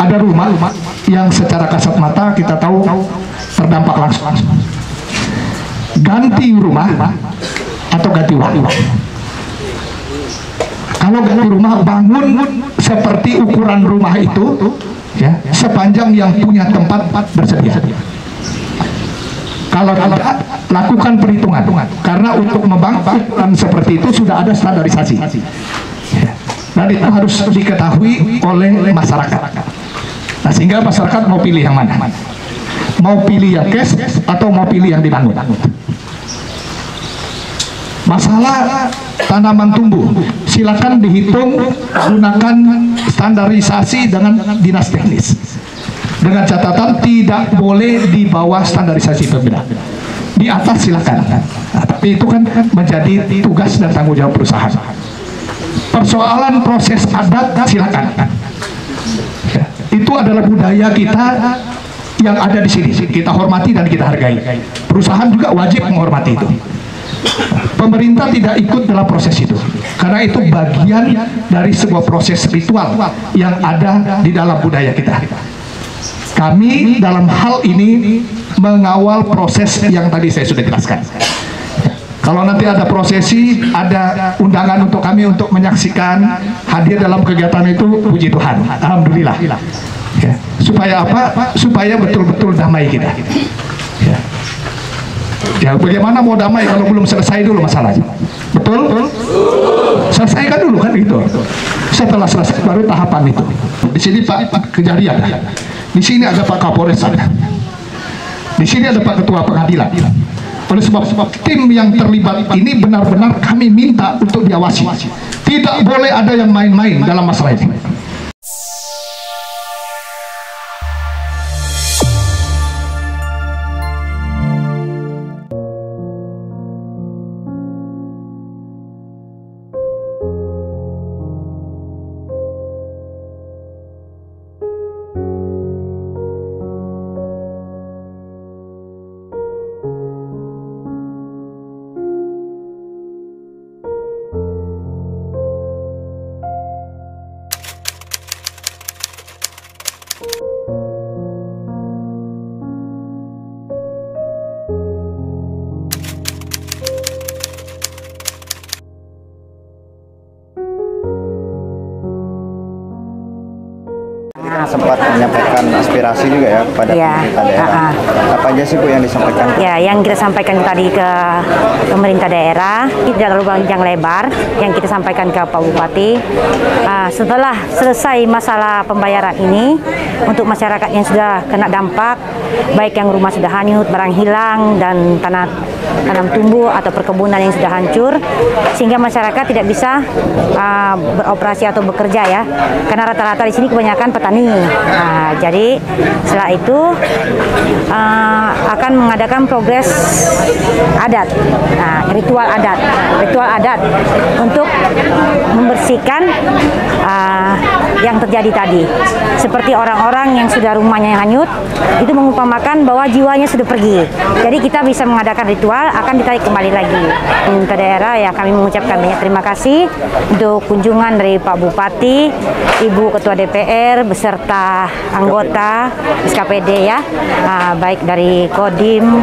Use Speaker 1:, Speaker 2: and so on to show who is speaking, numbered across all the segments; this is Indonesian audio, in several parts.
Speaker 1: ada rumah yang secara kasat mata kita tahu terdampak langsung. Ganti rumah atau ganti uang. Kalau ganti rumah, bangun seperti ukuran rumah itu, ya, sepanjang yang punya tempat bersedia. Kalau tidak, lakukan perhitungan, karena untuk membangun seperti itu sudah ada standarisasi, ya. Dan itu harus diketahui oleh masyarakat. Nah, sehingga masyarakat mau pilih yang mana? Mau pilih yang cash atau mau pilih yang dibangun? Masalah tanaman tumbuh, silakan dihitung gunakan standarisasi dengan dinas teknis. Dengan catatan tidak boleh di bawah standarisasi pembeda. Di atas silakan. Nah, tapi itu kan menjadi tugas dan tanggung jawab perusahaan. Persoalan proses adat silakan. Ya, itu adalah budaya kita yang ada di sini. Kita hormati dan kita hargai. Perusahaan juga wajib menghormati itu. Pemerintah tidak ikut dalam proses itu, karena itu bagian dari sebuah proses ritual yang ada di dalam budaya kita. Kami dalam hal ini mengawal proses yang tadi saya sudah jelaskan. Kalau nanti ada prosesi, ada undangan untuk kami untuk menyaksikan, hadir dalam kegiatan itu, puji Tuhan, alhamdulillah. Ya. Supaya apa? Supaya betul-betul damai kita. Ya. Ya, bagaimana mau damai kalau belum selesai dulu masalahnya? Betul? Selesaikan dulu kan itu. Setelah selesai baru tahapan itu. Di sini Pak Kejari ada. Di sini ada Pak Kapolres ada. Di sini ada Pak Ketua Pengadilan. Oleh sebab tim yang terlibat ini benar-benar kami minta untuk diawasi. Tidak boleh ada yang main-main dalam masalah ini.
Speaker 2: Sempat menyampaikan aspirasi juga ya kepada pemerintah daerah. Apa aja sih Bu yang disampaikan?
Speaker 3: Ya, yang kita sampaikan tadi ke pemerintah daerah, tidak terlalu panjang lebar, yang kita sampaikan ke Pak Bupati. Setelah selesai masalah pembayaran ini, untuk masyarakat yang sudah kena dampak, baik yang rumah sudah hanyut, barang hilang, dan tanam tumbuh atau perkebunan yang sudah hancur, sehingga masyarakat tidak bisa beroperasi atau bekerja ya, karena rata-rata di sini kebanyakan petani. Jadi setelah itu akan mengadakan progres adat, ritual adat untuk membersihkan yang terjadi tadi. Seperti orang-orang yang sudah rumahnya hanyut, itu mengumpamakan bahwa jiwanya sudah pergi. Jadi kita bisa mengadakan ritual, akan ditarik kembali lagi. Pemerintah daerah ya, kami mengucapkan banyak terima kasih untuk kunjungan dari Pak Bupati, Ibu Ketua DPR beserta anggota SKPD ya, baik dari Kodim,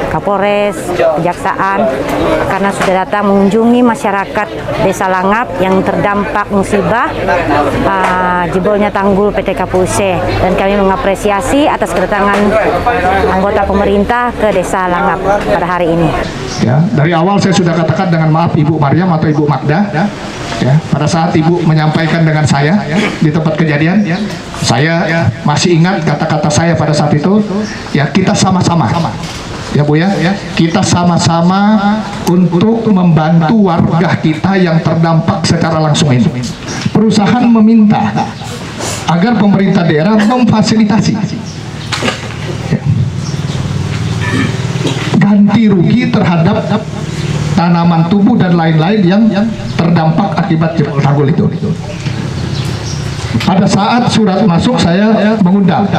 Speaker 3: Kapolres, Kejaksaan, karena sudah datang mengunjungi masyarakat Desa Langap yang terdampak musibah jebolnya tanggul PT KPUC, dan kami mengapresiasi atas kedatangan anggota pemerintah ke Desa Langap pada hari ini.
Speaker 1: Ya, dari awal saya sudah katakan dengan maaf Ibu Maryam atau Ibu Magda. Ya, pada saat Ibu menyampaikan dengan saya di tempat kejadian, saya masih ingat kata-kata saya pada saat itu. Ya, kita sama-sama, ya Bu ya, kita sama-sama untuk membantu warga kita yang terdampak secara langsung ini. Perusahaan meminta agar pemerintah daerah memfasilitasi ganti rugi terhadap tanaman tumbuh dan lain-lain yang terdampak akibat jebol tanggul itu. Pada saat surat masuk, saya mengundang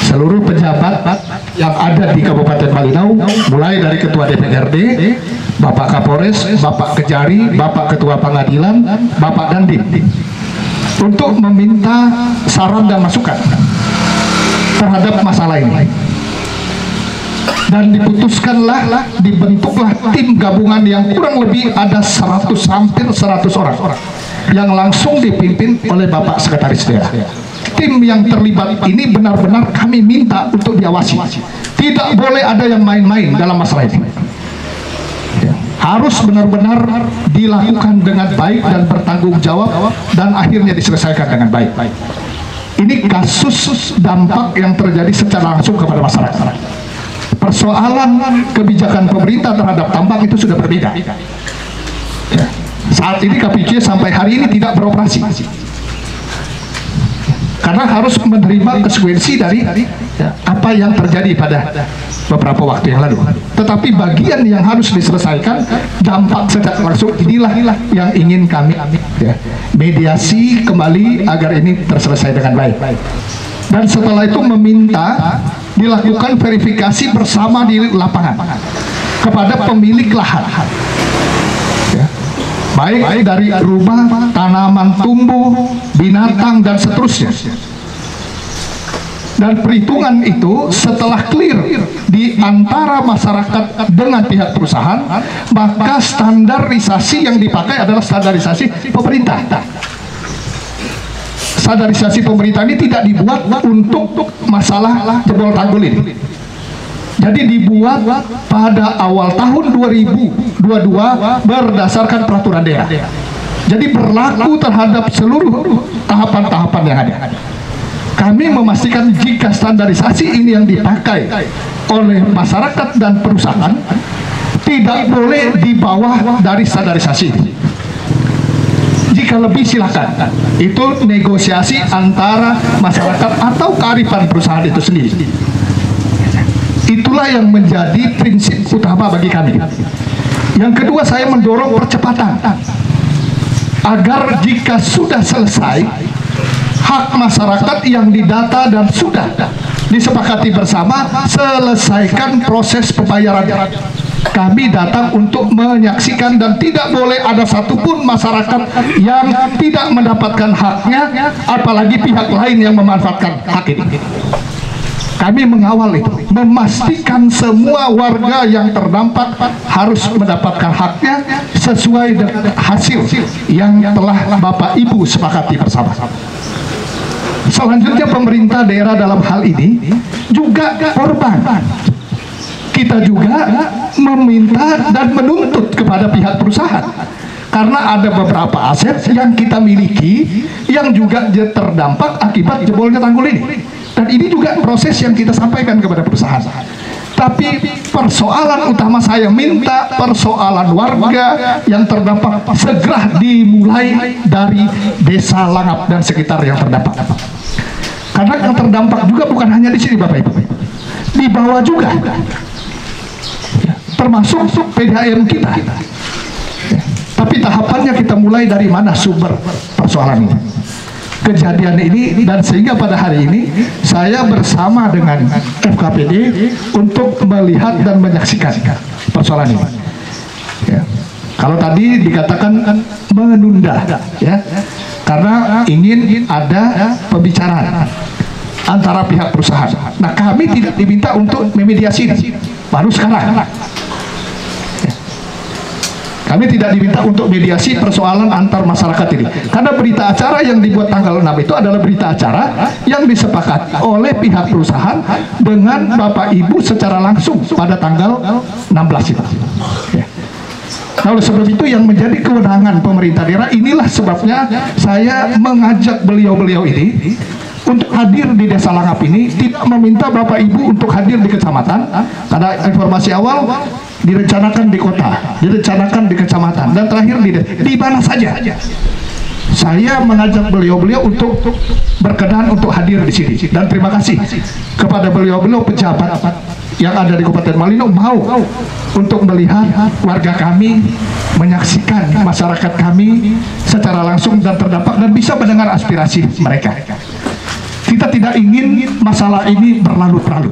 Speaker 1: seluruh pejabat yang ada di Kabupaten Malinau, mulai dari Ketua DPRD, Bapak Kapolres, Bapak Kejari, Bapak Ketua Pengadilan, Bapak Dandim. untuk meminta saran dan masukan terhadap masalah ini. Dan dibentuklah tim gabungan yang kurang lebih ada hampir 100 orang yang langsung dipimpin oleh Bapak Sekretaris Daerah. Tim yang terlibat ini benar-benar kami minta untuk diawasi. Tidak boleh ada yang main-main dalam masalah ini. Harus benar-benar dilakukan dengan baik dan bertanggung jawab dan akhirnya diselesaikan dengan baik. Ini kasus dampak yang terjadi secara langsung kepada masyarakat. Persoalan kebijakan pemerintah terhadap tambang itu sudah berbeda. Ya. Saat ini KPJ sampai hari ini tidak beroperasi karena harus menerima konsekuensi dari apa yang terjadi pada beberapa waktu yang lalu. Tetapi bagian yang harus diselesaikan dampak secara langsung inilah yang ingin kami mediasi kembali agar ini terselesai dengan baik. Dan setelah itu meminta dilakukan verifikasi bersama di lapangan kepada pemilik lahan, baik dari rumah, tanaman tumbuh, binatang, dan seterusnya. Dan perhitungan itu setelah clear di antara masyarakat dengan pihak perusahaan, maka standarisasi yang dipakai adalah standarisasi pemerintah. Standarisasi pemerintah ini tidak dibuat untuk masalah jebol tanggul ini. Jadi dibuat pada awal tahun 2022 berdasarkan peraturan daerah. Jadi berlaku terhadap seluruh tahapan-tahapan yang ada. Kami memastikan jika standarisasi ini yang dipakai oleh masyarakat dan perusahaan tidak boleh di bawah dari standarisasi. Jika lebih silakan, itu negosiasi antara masyarakat atau kearifan perusahaan itu sendiri. Itulah yang menjadi prinsip utama bagi kami. Yang kedua, saya mendorong percepatan agar jika sudah selesai hak masyarakat yang didata dan sudah disepakati bersama, selesaikan proses pembayaran. Kami datang untuk menyaksikan dan tidak boleh ada satupun masyarakat yang tidak mendapatkan haknya, apalagi pihak lain yang memanfaatkan hak ini. Kami mengawal itu, memastikan semua warga yang terdampak harus mendapatkan haknya sesuai dengan hasil yang telah Bapak Ibu sepakati bersama. Selanjutnya pemerintah daerah dalam hal ini juga korban. Kita juga meminta dan menuntut kepada pihak perusahaan karena ada beberapa aset yang kita miliki yang juga terdampak akibat jebolnya tanggul ini. Dan ini juga proses yang kita sampaikan kepada perusahaan. Tapi persoalan utama saya minta persoalan warga yang terdampak segera dimulai dari Desa Langap dan sekitar yang terdampak. Karena yang terdampak juga bukan hanya di sini Bapak Ibu, di bawah juga, termasuk PDAM kita. Tapi tahapannya kita mulai dari mana sumber persoalan ini, kejadian ini, dan sehingga pada hari ini saya bersama dengan FKPD untuk melihat dan menyaksikan persoalan ini. Kalau tadi dikatakan menunda, karena ingin ada pembicaraan antara pihak perusahaan. Nah, kami tidak diminta untuk memediasi baru sekarang. Kami tidak diminta untuk mediasi persoalan antar masyarakat ini. Karena berita acara yang dibuat tanggal 6 itu adalah berita acara yang disepakati oleh pihak perusahaan dengan Bapak Ibu secara langsung pada tanggal 16 itu. Nah, oleh sebab itu yang menjadi kewenangan pemerintah daerah, inilah sebabnya saya mengajak beliau-beliau ini untuk hadir di Desa Langap ini, tidak meminta Bapak Ibu untuk hadir di kecamatan, karena informasi awal direncanakan di kota, direncanakan di kecamatan, dan terakhir di mana saja. Saya mengajak beliau-beliau untuk berkenan untuk hadir di sini, dan terima kasih kepada beliau-beliau pejabat yang ada di Kabupaten Malino mau untuk melihat warga kami, menyaksikan masyarakat kami secara langsung dan terdampak, dan bisa mendengar aspirasi mereka. Kita tidak ingin masalah ini berlarut-larut.